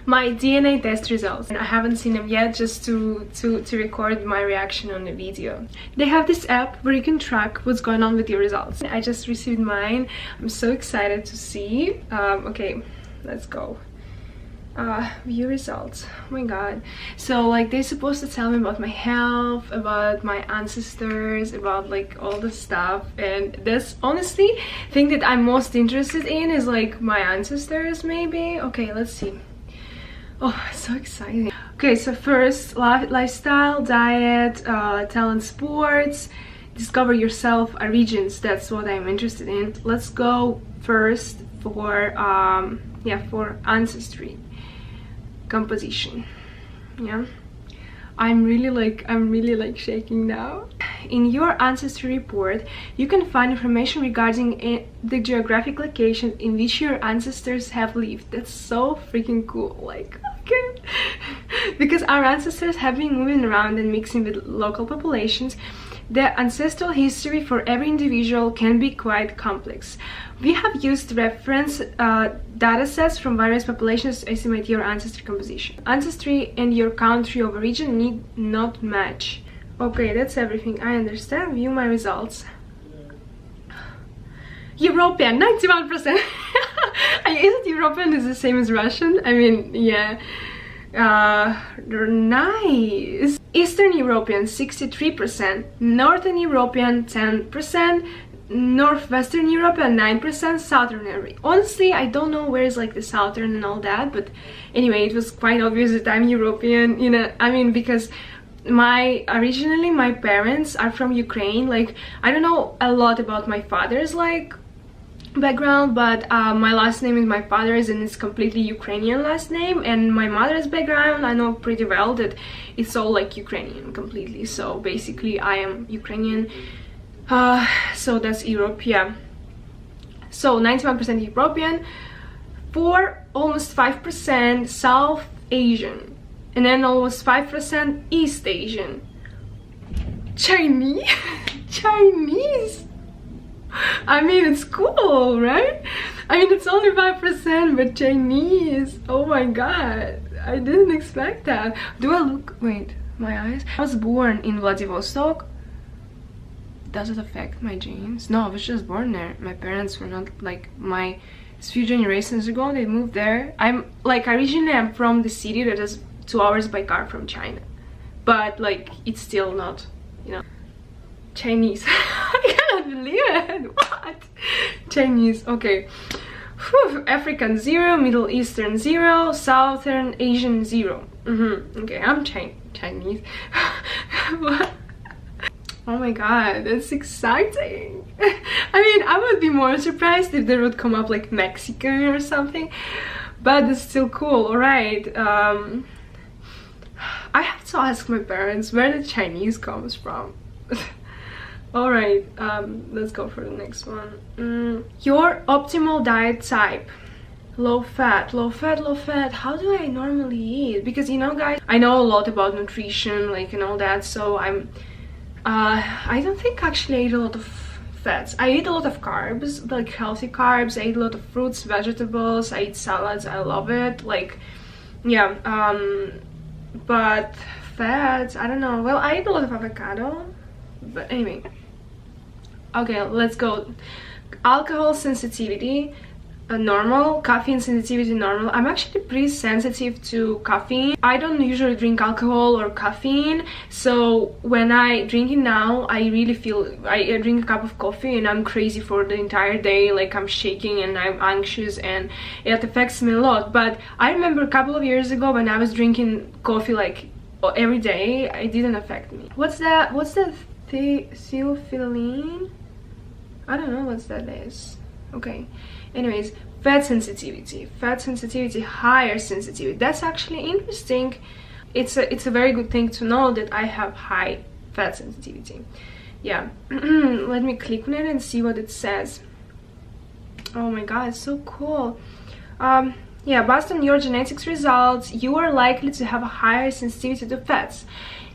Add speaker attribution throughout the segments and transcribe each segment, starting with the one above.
Speaker 1: my DNA test results, and I haven't seen them yet, just to record my reaction on the video. They have this app where you can track what's going on with your results. I just received mine. I'm so excited to see. Okay, let's go. View results. Oh my god. So like they're supposed to tell me about my health, about my ancestors, about like all the stuff, and this honestly thing that I'm most interested in is like my ancestors maybe. Okay, let's see. Oh, so exciting. Okay, so first, lifestyle, diet, talent, sports, discover yourself, origins. That's what I'm interested in. Let's go first for for ancestry. Composition. Yeah, I'm really like shaking now. In your ancestry report you can find information regarding the geographic location in which your ancestors have lived. That's so freaking cool. Like, okay. Because our ancestors have been moving around and mixing with local populations, the ancestral history for every individual can be quite complex. We have used reference data sets from various populations to estimate your ancestry composition. Ancestry and your country of origin need not match. Okay, that's everything. I understand. View my results. European, 91%. Isn't European is the same as Russian? I mean, yeah. Nice. Eastern European 63%, Northern European 10%, Northwestern European 9%, Southern European. Honestly, I don't know where is like the Southern and all that, but anyway, it was quite obvious that I'm European, you know. I mean, because originally my parents are from Ukraine. Like, I don't know a lot about my father's like background, but my last name is my father's and it's completely Ukrainian last name, and my mother's background I know pretty well that it's all like Ukrainian completely. So basically I am Ukrainian. So that's Europe, yeah. So 91% European, almost 5% South Asian, and then almost 5% East Asian. Chinese. Chinese. I mean, it's cool, right? I mean, it's only 5%, but Chinese. Oh my god, I didn't expect that. Do I look, wait, my eyes? I was born in Vladivostok. Does it affect my genes? No, I was just born there. My parents were not like, a few generations ago they moved there. I'm like, originally I'm from the city that is 2 hours by car from China, but like it's still not, you know, Chinese. I cannot believe it. What? Chinese. Okay. Whew. African 0, Middle Eastern 0, Southern Asian 0. Okay, I'm Chinese. What? Oh my god, that's exciting. I mean, I would be more surprised if there would come up like Mexican or something, but it's still cool. All right. I have to ask my parents where the Chinese comes from. All right, let's go for the next one. Your optimal diet type. Low fat, low fat, low fat. How do I normally eat? Because, you know, guys, I know a lot about nutrition, like, and all that, so I don't think actually I eat a lot of fats. I eat a lot of carbs, like healthy carbs. I eat a lot of fruits, vegetables. I eat salads. I love it. Like, yeah. But fats, I don't know. Well, I eat a lot of avocado. But anyway. Okay, let's go. Alcohol sensitivity. Normal. Caffeine sensitivity, normal. I'm actually pretty sensitive to caffeine. I don't usually drink alcohol or caffeine, so when I drink it now, I really feel, I drink a cup of coffee and I'm crazy for the entire day. Like, I'm shaking and I'm anxious and it affects me a lot. But I remember a couple of years ago when I was drinking coffee like every day, it didn't affect me. What's that theophylline? I don't know what that is. Okay. Anyways, fat sensitivity, higher sensitivity. That's actually interesting. It's a very good thing to know that I have high fat sensitivity. Yeah. Let me click on it and see what it says. Oh my god, it's so cool. Yeah, based on your genetics results, you are likely to have a higher sensitivity to fats.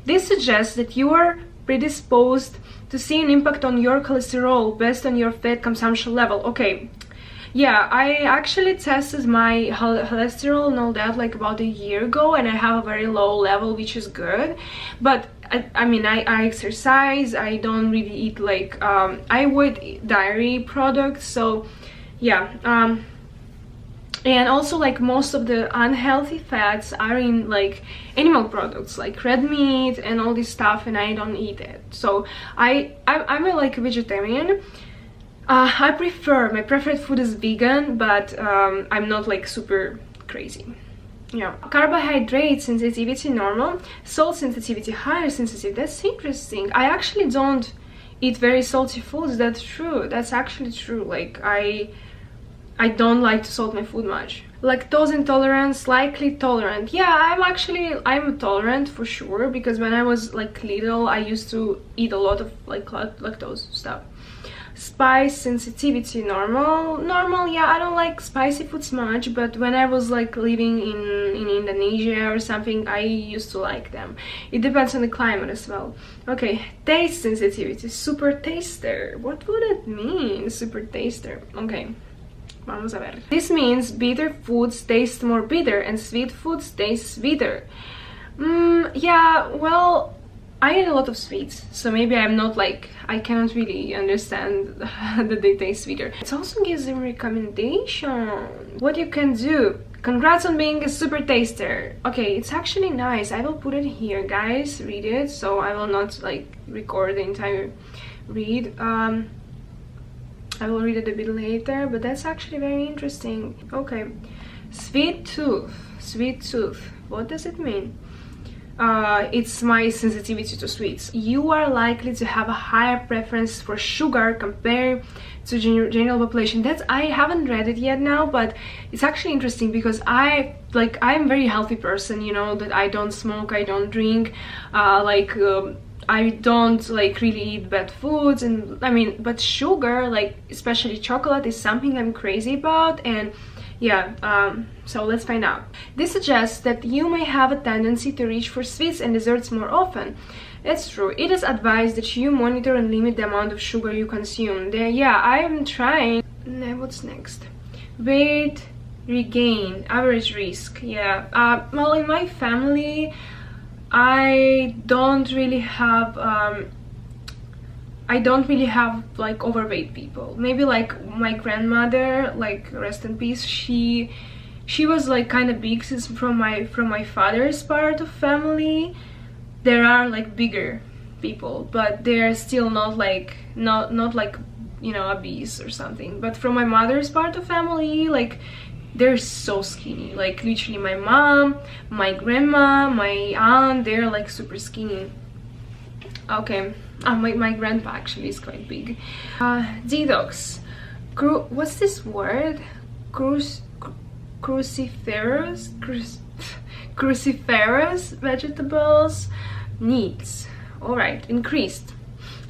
Speaker 1: This suggests that you are predisposed to see an impact on your cholesterol based on your fat consumption level. Okay. Yeah, I actually tested my cholesterol and all that like about a year ago, and I have a very low level, which is good. But I mean, I exercise, I don't really eat like I avoid dairy products, so yeah. And also like most of the unhealthy fats are in like animal products like red meat and all this stuff, and I don't eat it. So I'm a like vegetarian. I prefer, my preferred food is vegan, but I'm not like super crazy. Yeah. Carbohydrate sensitivity normal, salt sensitivity higher sensitivity. That's interesting. I actually don't eat very salty foods. That's true. That's actually true. Like I don't like to salt my food much. Lactose intolerance, likely tolerant. Yeah, I'm tolerant for sure, because when I was like little I used to eat a lot of like lactose stuff. Spice sensitivity normal. Yeah, I don't like spicy foods much, but when I was like living in Indonesia or something, I used to like them. It depends on the climate as well. Okay, taste sensitivity, super taster. What would it mean, super taster? Okay, vamos a ver. This means bitter foods taste more bitter and sweet foods taste sweeter. Yeah, well, I eat a lot of sweets, so maybe I'm not like, I cannot really understand that they taste sweeter. It also gives them recommendation. What you can do. Congrats on being a super taster. Okay, it's actually nice. I will put it here, guys. Read it. So I will not like record the entire read. I will read it a bit later, but that's actually very interesting. Okay, sweet tooth. Sweet tooth. What does it mean? It's my sensitivity to sweets. You are likely to have a higher preference for sugar compared to general population. That's, I haven't read it yet now, but it's actually interesting because I'm a very healthy person, you know, that I don't smoke, I don't drink, I don't like really eat bad foods, and I mean, but sugar, like especially chocolate, is something I'm crazy about. And yeah, so let's find out. This suggests that you may have a tendency to reach for sweets and desserts more often. It's true. It is advised that you monitor and limit the amount of sugar you consume. Yeah, I'm trying. What's next? Weight regain, average risk. Yeah, well, in my family I don't really have like overweight people. Maybe like my grandmother, like rest in peace, she was like kind of big. Since from my father's part of family there are like bigger people, but they're still not like not like, you know, obese or something. But from my mother's part of family, like they're so skinny. Like literally my mom, my grandma, my aunt, they're like super skinny. Okay, my grandpa actually is quite big. Detox. What's this word? Cruciferous vegetables needs. All right, increased.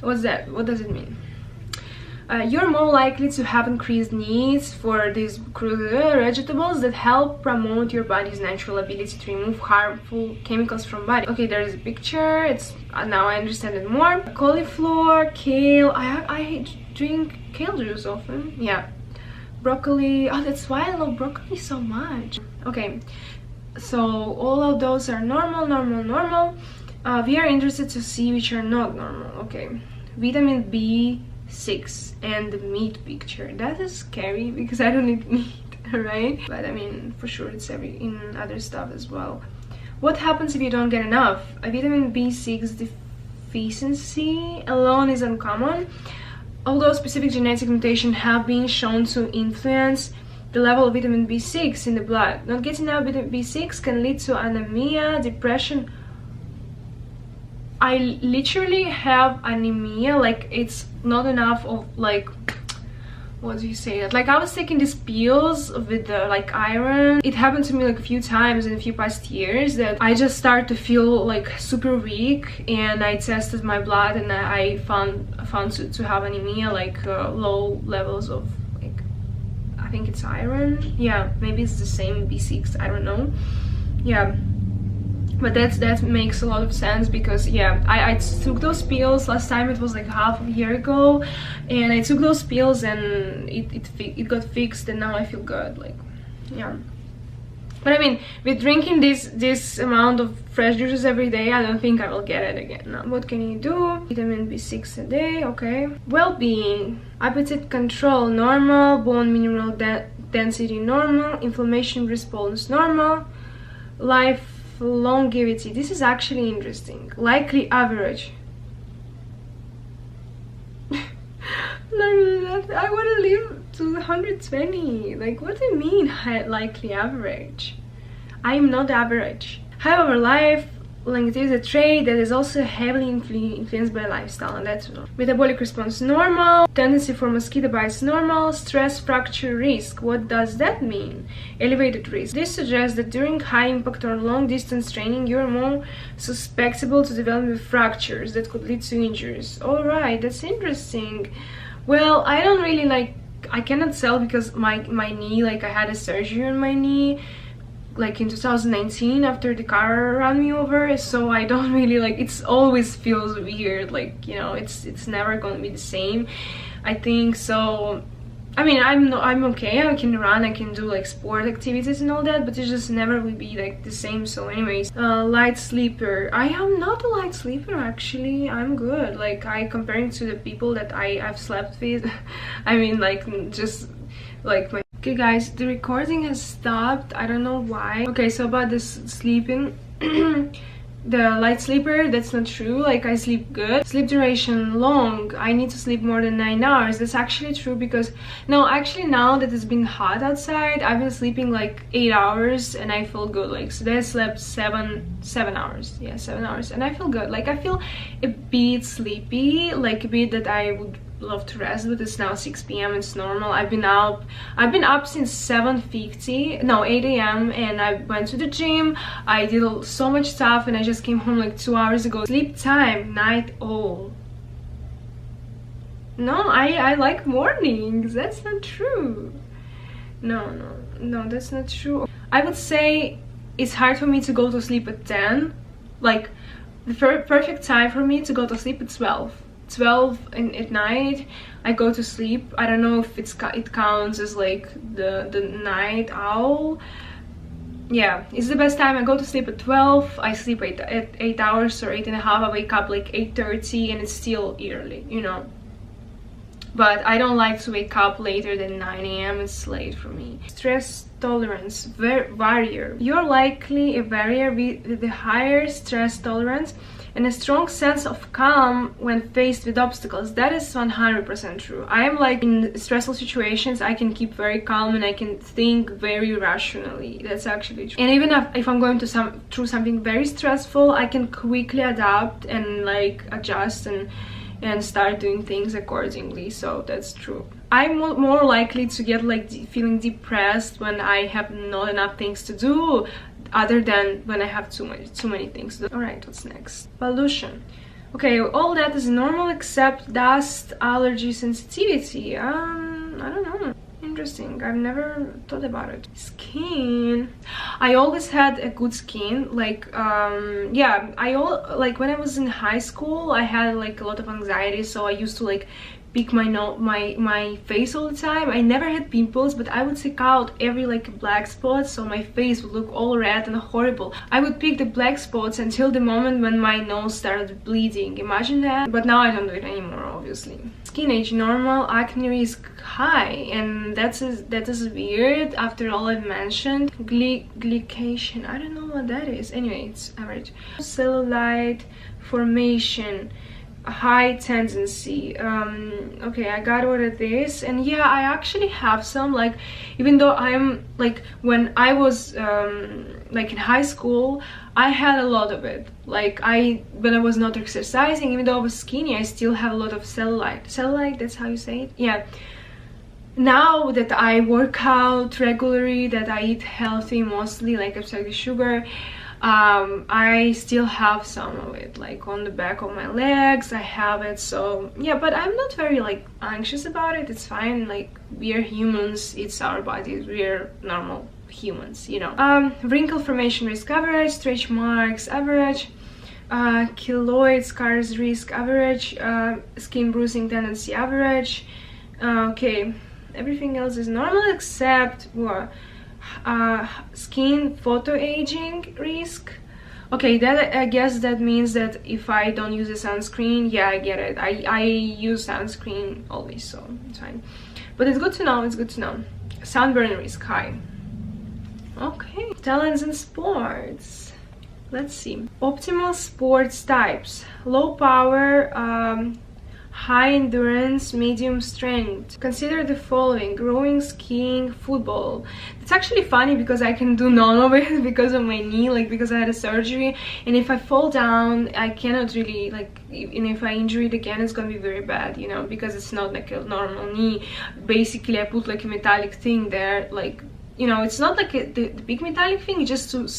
Speaker 1: What's that? What does it mean? You're more likely to have increased needs for these vegetables that help promote your body's natural ability to remove harmful chemicals from body. Okay, there is a picture. It's now I understand it more. Cauliflower, kale. I drink kale juice often. Yeah, broccoli. Oh, that's why I love broccoli so much. Okay, so all of those are normal. We are interested to see which are not normal. Okay, vitamin B6 and the meat picture. That is scary because I don't eat meat, right? But I mean, for sure it's in other stuff as well. What happens if you don't get enough? A vitamin B6 deficiency alone is uncommon, although specific genetic mutations have been shown to influence the level of vitamin B6 in the blood. Not getting enough vitamin B6 can lead to anemia, depression. I literally have anemia, like it's not enough of like, what do you say that? Like I was taking these pills with the like iron. It happened to me like a few times in a few past years that I just start to feel like super weak, and I tested my blood and I found to have anemia, like low levels of like, I think it's iron. Yeah, maybe it's the same B6, I don't know. Yeah. But that makes a lot of sense, because yeah, I took those pills last time. It was like half a year ago, and I took those pills and it got fixed, and now I feel good, like, yeah. But I mean, with drinking this amount of fresh juices every day, I don't think I will get it again. No. What can you do? Vitamin B6 a day, okay. Well-being, appetite control normal, bone mineral density normal, inflammation response normal, life longevity. This is actually interesting. Likely average. I want to live to 120. Like, what do you mean likely average? I am not average. However, life length is a trait that is also heavily influenced by lifestyle, and that's normal. Metabolic response normal, tendency for mosquito bites normal, stress fracture risk. What does that mean? Elevated risk. This suggests that during high impact or long distance training you're more susceptible to developing fractures that could lead to injuries. Alright, that's interesting. Well, I don't really I cannot tell, because my knee, like, I had a surgery on my knee like in 2019 after the car ran me over, so I don't really it's always feels weird, like, you know, it's never gonna be the same, I think. So I mean, I'm okay, I can run, I can do like sport activities and all that, but it just never will be like the same. So anyways, light sleeper. I am not a light sleeper, actually. I'm good, like, comparing to the people that I've slept with. I mean, like, just like my... Okay guys, the recording has stopped, I don't know why. Okay, so about this sleeping, the light sleeper, that's not true. Like, I sleep good. Sleep duration long, I need to sleep more than 9 hours. That's actually true, because no, actually, now that it's been hot outside, I've been sleeping like 8 hours and I feel good. Like, so I slept 7 hours. Yeah, 7 hours, and I feel good. Like, I feel a bit sleepy, like a bit that I would love to rest, but it's now 6 p.m. it's normal. I've been up since 7:50, no, 8 a.m. and I went to the gym, I did so much stuff, and I just came home like 2 hours ago. Sleep time, night owl. No, I like mornings. That's not true. No, that's not true. I would say it's hard for me to go to sleep at 10. Like, the perfect time for me to go to sleep at 12 at night. I go to sleep. I don't know if it counts as like the night owl. Yeah, it's the best time. I go to sleep at 12. I sleep at 8 hours or 8.5. I wake up like 8:30 and it's still early, you know. But I don't like to wake up later than 9 a.m. It's late for me. Stress tolerance warrior. You're likely a warrior with a higher stress tolerance and a strong sense of calm when faced with obstacles. That is 100% true. I am like, in stressful situations, I can keep very calm and I can think very rationally. That's actually true. And even if I'm going through something very stressful, I can quickly adapt and like adjust and start doing things accordingly. So that's true. I'm more likely to get like feeling depressed when I have not enough things to do, other than when I have too many things to do. Alright, what's next? Pollution. Okay, all that is normal except dust, allergy, sensitivity. I don't know. Interesting. I've never thought about it. Skin. I always had a good skin. Like, yeah, like when I was in high school, I had like a lot of anxiety, so I used to like pick my face all the time. I never had pimples, but I would seek out every like black spot, so my face would look all red and horrible. I would pick the black spots until the moment when my nose started bleeding. Imagine that. But now I don't do it anymore, obviously. Skin age normal, acne risk high, and that is weird after all I've mentioned. Glycation, I don't know what that is. Anyway, it's average. Cellulite formation, high tendency. Okay, I got what it is, and yeah, I actually have some, like, even though I'm like, when I was like in high school, I had a lot of it. Like, when I was not exercising, even though I was skinny, I still have a lot of cellulite, that's how you say it. Yeah, now that I work out regularly, that I eat healthy mostly, like absolutely sugar, I still have some of it, like on the back of my legs I have it. So yeah, but I'm not very like anxious about it. It's fine, like, we are humans, it's our bodies, we're normal humans, you know. Wrinkle formation risk average, stretch marks average, keloid scars risk average, skin bruising tendency average. Okay, everything else is normal except what? Skin photo aging risk. Okay, that I guess that means that if I don't use a sunscreen, yeah, I get it. I use sunscreen always, so it's fine. But it's good to know, it's good to know. Sunburn risk high. Okay, talents in sports. Let's see. Optimal sports types: low power, high endurance, medium strength. Consider the following: rowing, skiing, football. It's actually funny because I can do none of it because of my knee, like because I had a surgery, and if I fall down I cannot really, like, and if I injure it again it's gonna be very bad, you know, because it's not like a normal knee. Basically I put like a metallic thing there, like, you know, it's not like the big metallic thing, it's just to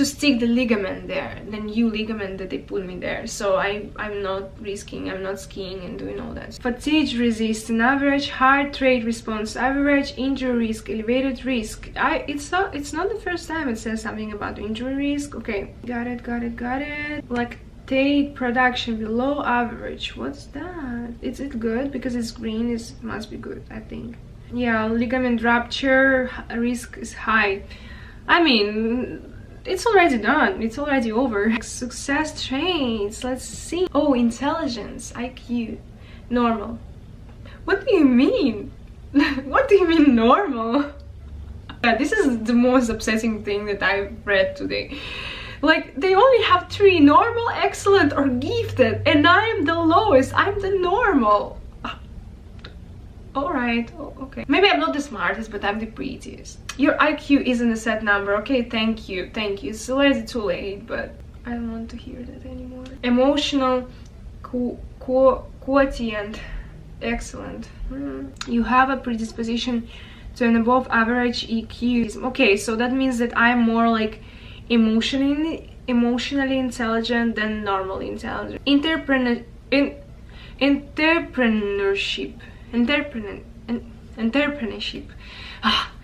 Speaker 1: stick the ligament there, the new ligament that they put me there. So I'm not risking, I'm not skiing and doing all that. Fatigue resistance average, heart rate response average, injury risk, elevated risk. It's not the first time it says something about injury risk. Okay, got it. Lactate production below average. What's that? Is it good? Because it's green, it must be good, I think. Yeah, ligament rupture risk is high. I mean, it's already done, it's already over. Success traits, let's see. Oh, intelligence, IQ, normal. What do you mean? What do you mean normal? Yeah, this is the most upsetting thing that I've read today. Like, they only have 3: normal, excellent, or gifted, and I am the lowest, I'm the normal. Alright, okay. Maybe I'm not the smartest, but I'm the prettiest. Your IQ isn't a set number, okay? Thank you. It's already too late, but I don't want to hear that anymore. Emotional quotient, excellent. You have a predisposition to an above average EQ. Okay, so that means that I'm more like emotionally intelligent than normally intelligent. Entrepreneurship.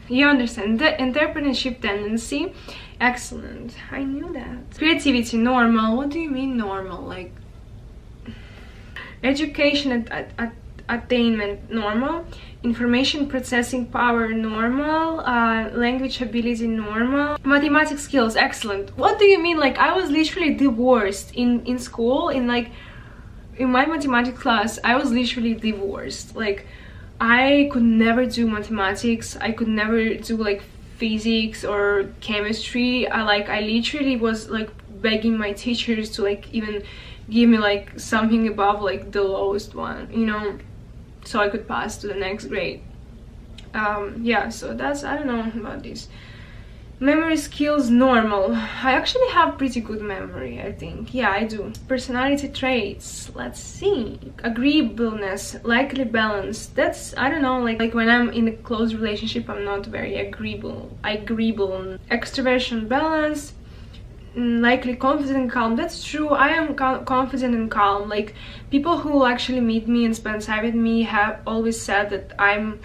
Speaker 1: You understand the entrepreneurship tendency. Excellent, I knew that. Creativity, normal. What do you mean normal? Like, education attainment, normal. Information processing power, normal. Language ability, normal. Mathematics skills, excellent. What do you mean? Like, I was literally the worst in school. In my mathematics class, I was literally the worst. Like, I could never do mathematics, I could never do like physics or chemistry. I literally was like begging my teachers to like even give me like something above like the lowest one, you know, so I could pass to the next grade. Yeah, so that's, I don't know about this. Memory skills, normal. I actually have pretty good memory, I think. Yeah, I do. Personality traits, let's see. Agreeableness, likely balance. That's, I don't know, like when I'm in a close relationship, I'm not very agreeable. Extroversion, balance, likely confident and calm. That's true, I am confident and calm. Like, people who actually meet me and spend time with me have always said that I'm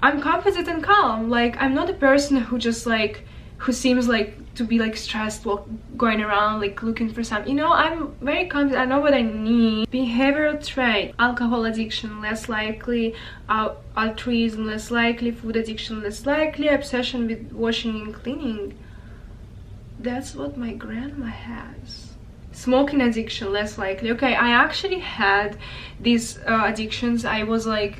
Speaker 1: confident and calm. Like, I'm not a person who just like, who seems like to be like stressed while going around like looking for something, you know. I'm very confident, I know what I need. Behavioral trait, alcohol addiction, less likely. Altruism, less likely. Food addiction, less likely. Obsession with washing and cleaning. That's what my grandma has. Smoking addiction, less likely. Okay, I actually had these addictions. I was like,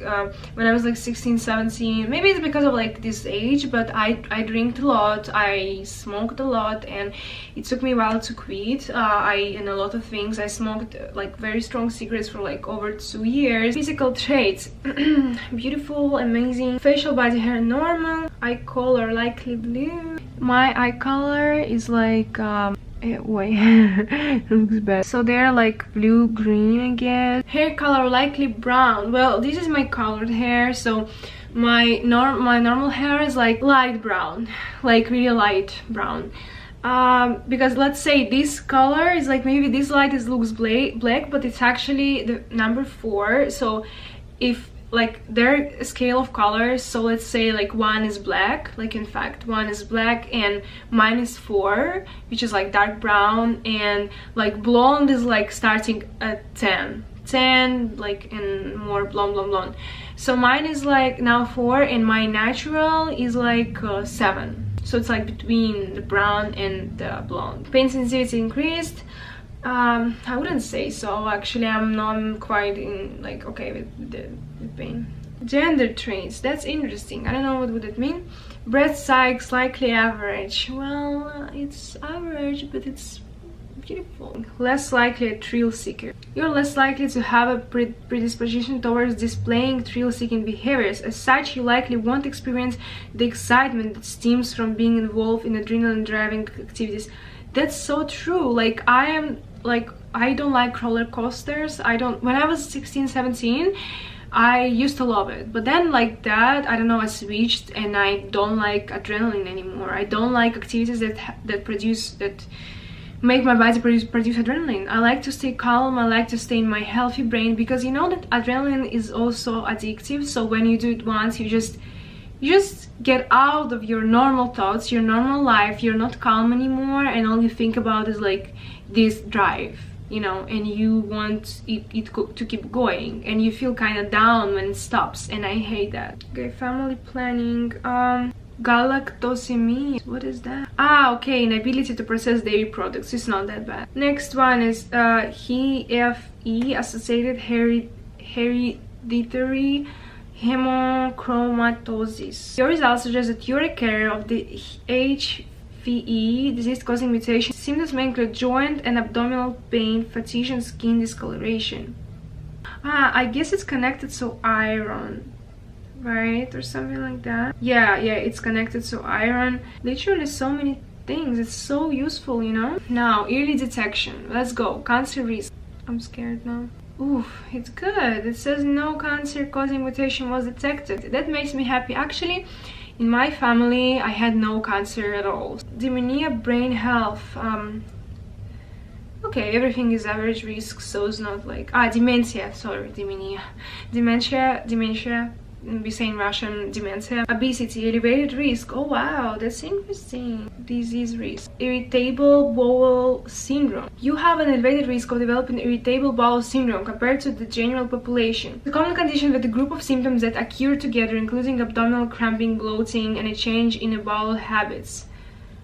Speaker 1: when I was like 16, 17, maybe it's because of like this age, but I drank a lot, I smoked a lot, and it took me a while to quit. And a lot of things. I smoked like very strong cigarettes for like over 2 years. Physical traits, beautiful, amazing. Facial body hair, normal. Eye color, likely blue. My eye color is like wait, it looks bad. So they're like blue green, I guess. Hair color, likely brown. Well, this is my colored hair, so my normal hair is like light brown, like really light brown. Because let's say this color is like, maybe this light looks black, but it's actually the number 4. So if like their scale of colors. So let's say like 1 is black, like in fact 1 is black, and mine is 4, which is like dark brown, and like blonde is like starting at 10 like, and more blonde. So mine is like now 4, and my natural is like 7. So it's like between the brown and the blonde. Pain sensitivity increased. I wouldn't say so, actually. I'm quite in like okay with the pain. Gender traits, that's interesting. I don't know what would it mean. Breast size slightly average. Well, it's average, but it's beautiful. Less likely a thrill seeker. You're less likely to have a predisposition towards displaying thrill-seeking behaviors. As such, you likely won't experience the excitement that stems from being involved in adrenaline-driving activities. That's so true. Like I don't like roller coasters. When I was 16, 17, I used to love it, but then like that, I don't know, I switched and I don't like adrenaline anymore. I don't like activities that make my body produce adrenaline. I like to stay calm. I like to stay in my healthy brain, because you know that adrenaline is also addictive. So when you do it once, you just get out of your normal thoughts, your normal life. You're not calm anymore, and all you think about is like this drive, you know, and you want it to keep going, and you feel kind of down when it stops, and I hate that. Okay, family planning. Galactosemia, what is that? Ah, okay, inability to process dairy products. It's not that bad. Next one is HFE, associated hereditary hemochromatosis. Your results suggest that you're a carrier of the HFE disease-causing mutation. Symptoms may include joint and abdominal pain, fatigue, and skin discoloration. Ah, I guess it's connected to iron, right, or something like that. Yeah, it's connected to iron. Literally so many things. It's so useful, you know. Now, early detection. Let's go. Cancer risk. I'm scared now. Oof, it's good. It says no cancer causing mutation was detected. That makes me happy. Actually, in my family, I had no cancer at all. Dementia, brain health. Okay, everything is average risk, so it's not like dementia. Sorry, dementia. We say in Russian dementia. Obesity, elevated risk. Oh wow, that's interesting. Disease risk. Irritable bowel syndrome. You have an elevated risk of developing irritable bowel syndrome compared to the general population. It's a common condition with a group of symptoms that occur together, including abdominal cramping, bloating, and a change in the bowel habits.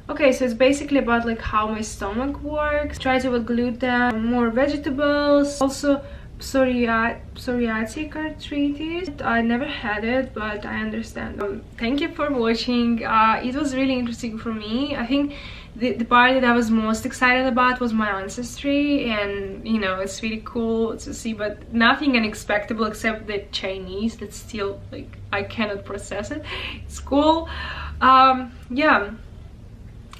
Speaker 1: Okay, so it's basically about like how my stomach works. Try to avoid gluten, more vegetables. Also, psoriatic arthritis. I never had it, but I understand. Thank you for watching. It was really interesting for me. I think the part that I was most excited about was my ancestry, and you know, it's really cool to see, but nothing unexpected except the Chinese. That's still like I cannot process it. It's cool. Yeah.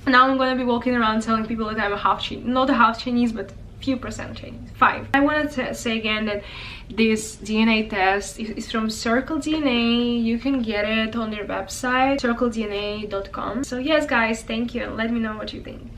Speaker 1: Now I'm gonna be walking around telling people that I'm a half Chinese, not a half Chinese, but few percent Chinese. 5. I wanted to say again that this DNA test is from Circle DNA. You can get it on their website, circledna.com. So yes guys, thank you, and let me know what you think.